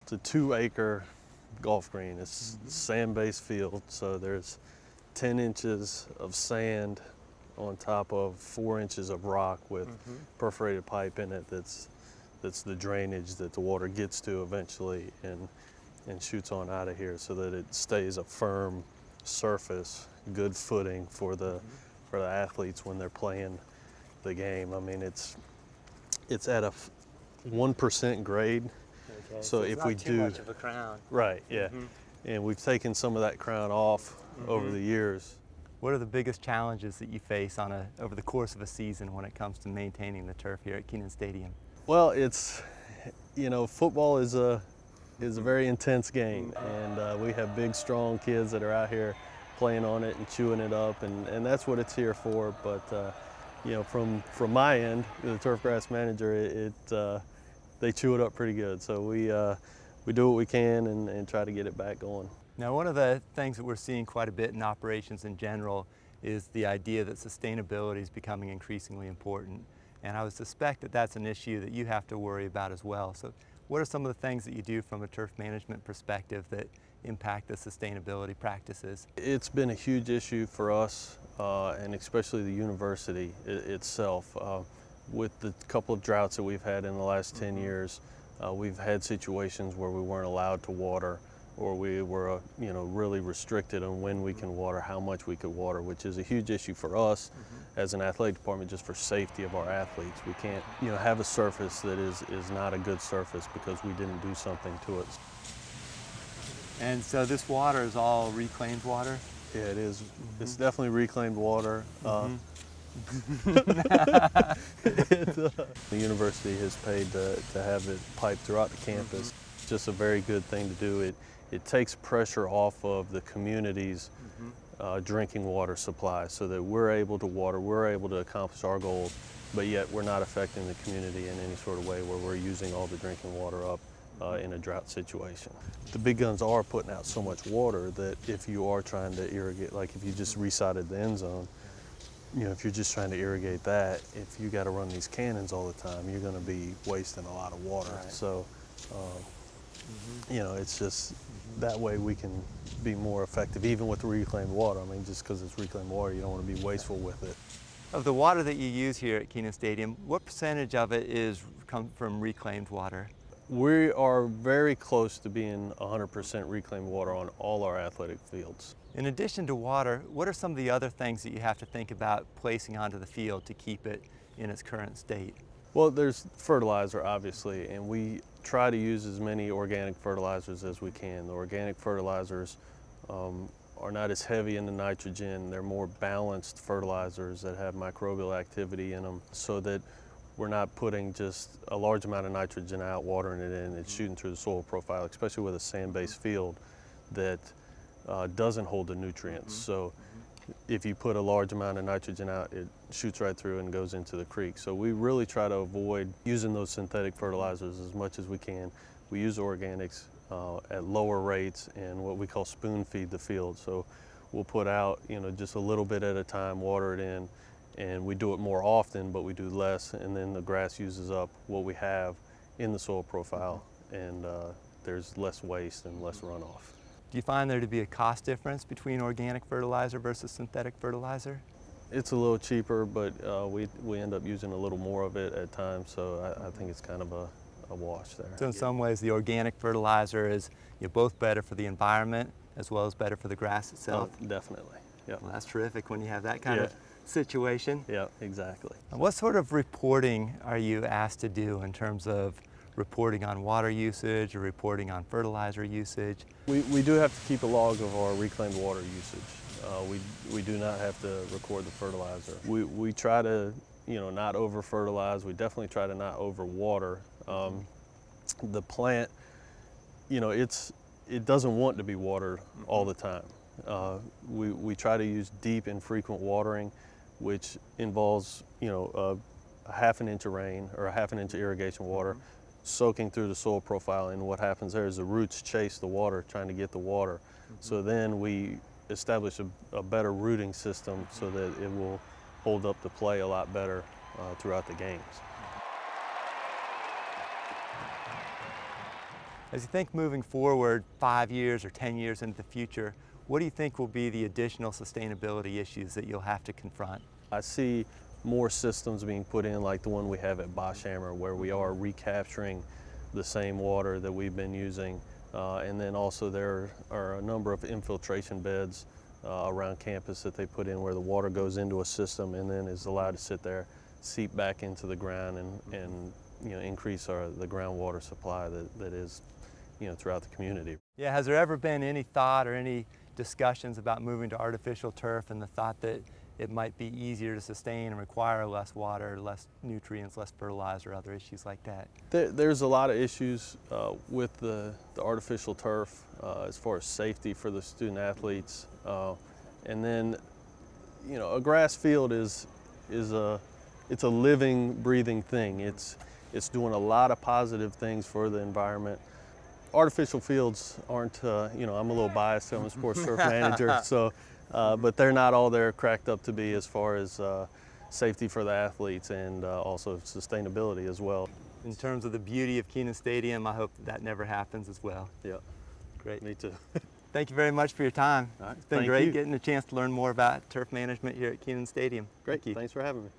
It's a 2-acre golf green. It's sand-based field, so there's 10 inches of sand on top of 4 inches of rock with perforated pipe in it that's the drainage that the water gets to eventually and shoots on out of here so that it stays a firm surface, good footing for the athletes when they're playing the game. I mean, it's at a 1% grade. Okay, So it's if not we too do much of a crown. right, yeah, and we've taken some of that crown off over the years. What are the biggest challenges that you face over the course of a season when it comes to maintaining the turf here at Kenan Stadium? Well, it's, football is a very intense game, and we have big, strong kids that are out here playing on it and chewing it up, and that's what it's here for. But from my end, the turf grass manager, they chew it up pretty good. So we do what we can and try to get it back going. Now, one of the things that we're seeing quite a bit in operations in general is the idea that sustainability is becoming increasingly important. And I would suspect that that's an issue that you have to worry about as well. So what are some of the things that you do from a turf management perspective that impact the sustainability practices? It's been a huge issue for us, and especially the university itself. With the couple of droughts that we've had in the last 10 years, we've had situations where we weren't allowed to water, or we were really restricted on when we can water, how much we could water, which is a huge issue for us as an athletic department, just for safety of our athletes. We can't have a surface that is not a good surface because we didn't do something to it. And so this water is all reclaimed water? Yeah, it is. It's definitely reclaimed water. The university has paid to have it piped throughout the campus. It's just a very good thing to do. It takes pressure off of the community's drinking water supply so that we're able to water, we're able to accomplish our goals, but yet we're not affecting the community in any sort of way where we're using all the drinking water up in a drought situation. The big guns are putting out so much water that if you are trying to irrigate, like if you just resided the end zone, if you're just trying to irrigate that, if you got to run these cannons all the time, you're going to be wasting a lot of water. Right. So, it's just that way we can be more effective, even with reclaimed water. I mean, just because it's reclaimed water, you don't want to be wasteful with it. Of the water that you use here at Kenan Stadium, what percentage of it comes from reclaimed water? We are very close to being 100% reclaimed water on all our athletic fields. In addition to water, what are some of the other things that you have to think about placing onto the field to keep it in its current state? Well, there's fertilizer, obviously, and we try to use as many organic fertilizers as we can. The organic fertilizers are not as heavy in the nitrogen. They're more balanced fertilizers that have microbial activity in them so that we're not putting just a large amount of nitrogen out, watering it in, it's shooting through the soil profile, especially with a sand-based field that doesn't hold the nutrients. So if you put a large amount of nitrogen out, it shoots right through and goes into the creek. So we really try to avoid using those synthetic fertilizers as much as we can. We use organics at lower rates and what we call spoon feed the field. So we'll put out, just a little bit at a time, water it in, and we do it more often, but we do less, and then the grass uses up what we have in the soil profile, and there's less waste and less runoff. Do you find there to be a cost difference between organic fertilizer versus synthetic fertilizer? It's a little cheaper, but we end up using a little more of it at times, so I think it's kind of a wash there. So in some ways, the organic fertilizer is both better for the environment as well as better for the grass itself? Oh, definitely, yeah. Well, that's terrific when you have that kind of situation. Yeah, exactly. What sort of reporting are you asked to do in terms of reporting on water usage or reporting on fertilizer usage? We do have to keep a log of our reclaimed water usage. We do not have to record the fertilizer. We try to not over fertilize. We definitely try to not over water. The plant, it doesn't want to be watered all the time. We try to use deep and frequent watering, which involves a half an inch of rain or a half an inch of irrigation water soaking through the soil profile, and what happens there is the roots chase the water, trying to get the water. So then we establish a better rooting system so that it will hold up to play a lot better throughout the games. As you think moving forward 5 years or 10 years into the future, what do you think will be the additional sustainability issues that you'll have to confront? I see more systems being put in like the one we have at Boschhammer, where we are recapturing the same water that we've been using. And then also there are a number of infiltration beds around campus that they put in where the water goes into a system and then is allowed to sit there, seep back into the ground and increase the groundwater supply that is throughout the community. Yeah, has there ever been any thought or any discussions about moving to artificial turf and the thought that it might be easier to sustain and require less water, less nutrients, less fertilizer, other issues like that? There's a lot of issues with the artificial turf as far as safety for the student athletes. And then, a grass field it's a living, breathing thing. It's doing a lot of positive things for the environment. Artificial fields aren't, I'm a little biased, I'm a sports turf manager, so, but they're not all they're cracked up to be as far as safety for the athletes and also sustainability as well. In terms of the beauty of Kenan Stadium, I hope that never happens as well. Yeah. Great. Me too. Thank you very much for your time. All right. It's been Thank great you. getting a chance to learn more about turf management here at Kenan Stadium. Great. Thank you. Thanks for having me.